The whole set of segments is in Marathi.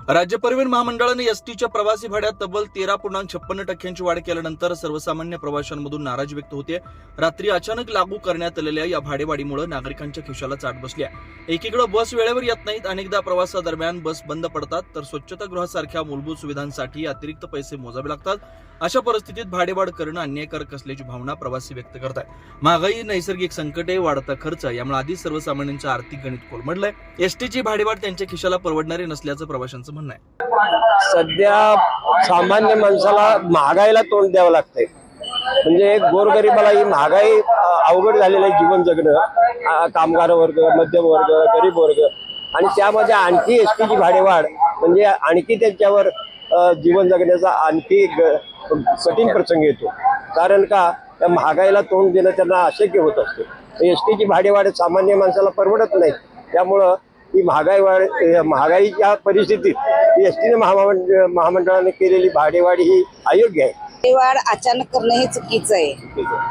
राज्य परिवहन महामंडळाने एसटीच्या प्रवासी भाड्यात तब्बल 13.56% वाढ केल्यानंतर सर्वसामान्य प्रवाशांमधून नाराजी व्यक्त होते। रात्री अचानक लागू करण्यात आलेल्या या भाडेवाढीमुळे नागरिकांच्या खिशाला चाट बसली आहे। एकीकडे बस वेळेवर येत नाहीत, अनेकदा प्रवासादरम्यान बस बंद पडतात, तर स्वच्छतागृहासारख्या मूलभूत सुविधांसाठी अतिरिक्त पैसे मोजावे लागतात। अशा परिस्थितीत भाडेवाढ करणं अन्यायकारक असल्याची भावना प्रवासी व्यक्त करत आहेत। महागाई, नैसर्गिक संकटे, वाढता खर्च यामुळे आधी सर्वसामान्यांचं आर्थिक गणित कोलमडलंय। एसटीची भाडेवाढ त्यांच्या खिशाला परवडणारी नसल्याचं प्रवाशांचं म्हणणं आहे। सध्या सामान्य माणसाला महागाईला तोंड द्यावं लागतंय। म्हणजे गोरगरिबाला ही महागाई अवघड झालेलं आहे जीवन जगणं। कामगार वर्ग, मध्यम वर्ग, गरीब वर्ग आणि त्यामध्ये आणखी एसटीची भाडेवाढ म्हणजे आणखी त्यांच्यावर जीवन जगण्याचा आणखी कठीण प्रसंग येतो। कारण का त्या महागाईला तोंड देणं त्यांना अशक्य होत असते। एसटीची भाडेवाढ सामान्य माणसाला परवडत नाही, त्यामुळं ही महागाईच्या परिस्थितीत एसटी महामंडळाने केलेली भाडेवाढ ही अयोग्य आहे। भाडेवाढ अचानक करणं हे चुकीचं आहे।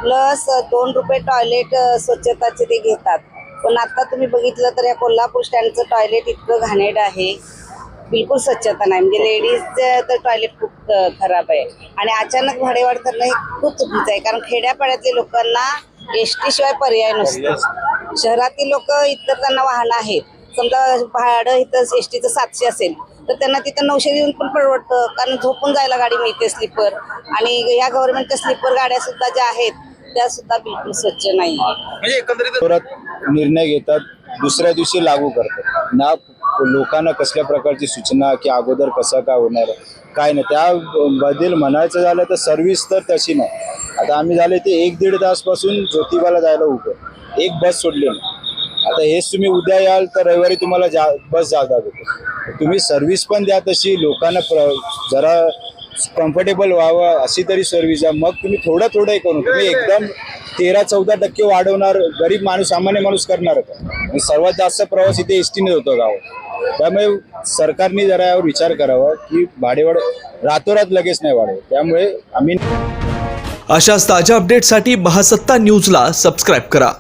प्लस 2 रुपये टॉयलेट स्वच्छताचे ते घेतात, पण आता तुम्ही बघितलं तर या कोल्हापूर स्टँडचं टॉयलेट इतकं घाणेरडं आहे, बिलकुल स्वच्छता नाही। म्हणजे लेडीजचं तर टॉयलेट खूप खराब आहे आणि अचानक भाडेवाढ करणं हे खूप चुकीचं आहे। कारण खेड्यापाड्यातल्या लोकांना एसटी शिवाय पर्याय नसतो। शहरातील लोक इतर त्यांना वाहनं आहेत, समजा भाडं इथं एसटीचं 700 असेल तर त्यांना तिथं 900 देऊन पण परवडतं, कारण झोपून जायला गाडी मिळते स्लीपर। आणि या गव्हर्नमेंटच्या स्लीपर गाड्या सुद्धा ज्या आहेत त्या सुद्धा बिलकुल स्वच्छ नाही। म्हणजे एकंदरीत निर्णय घेतात, दुसऱ्या दिवशी लागू करतात ना। लोकांना कसल्या प्रकारची सूचना की अगोदर कसं काय होणार काय नाही त्याबद्दल म्हणायचं झालं तर सर्व्हिस तर तशी नाही। आता आम्ही झाले ते 1-1.5 तासपासून ज्योतिबाला जायला उभं, एक बस सोडली नाही। आता हेच तुम्ही उद्या याल तर रविवारी तुम्हाला बस जागा देतो। तुम्ही सर्व्हिस पण द्या तशी, लोकांना जरा कम्फर्टेबल व्हावं अशी तरी सर्व्हिस द्या। मग तुम्ही थोडं हे करू, तुम्ही एकदम 13-14% वाढवणार, गरीब माणूस सामान्य माणूस करणार का? सर्वात जास्त प्रवास इथे एसटीने होतो गावात। त्यामुळे सरकारने जरा यावर विचार करावा की भाडेवाढ रातोरात लगेच नाही वाढवत। त्यामुळे आम्ही अशाच ताज्या अपडेटसाठी महासत्ता न्यूजला सबस्क्राईब करा।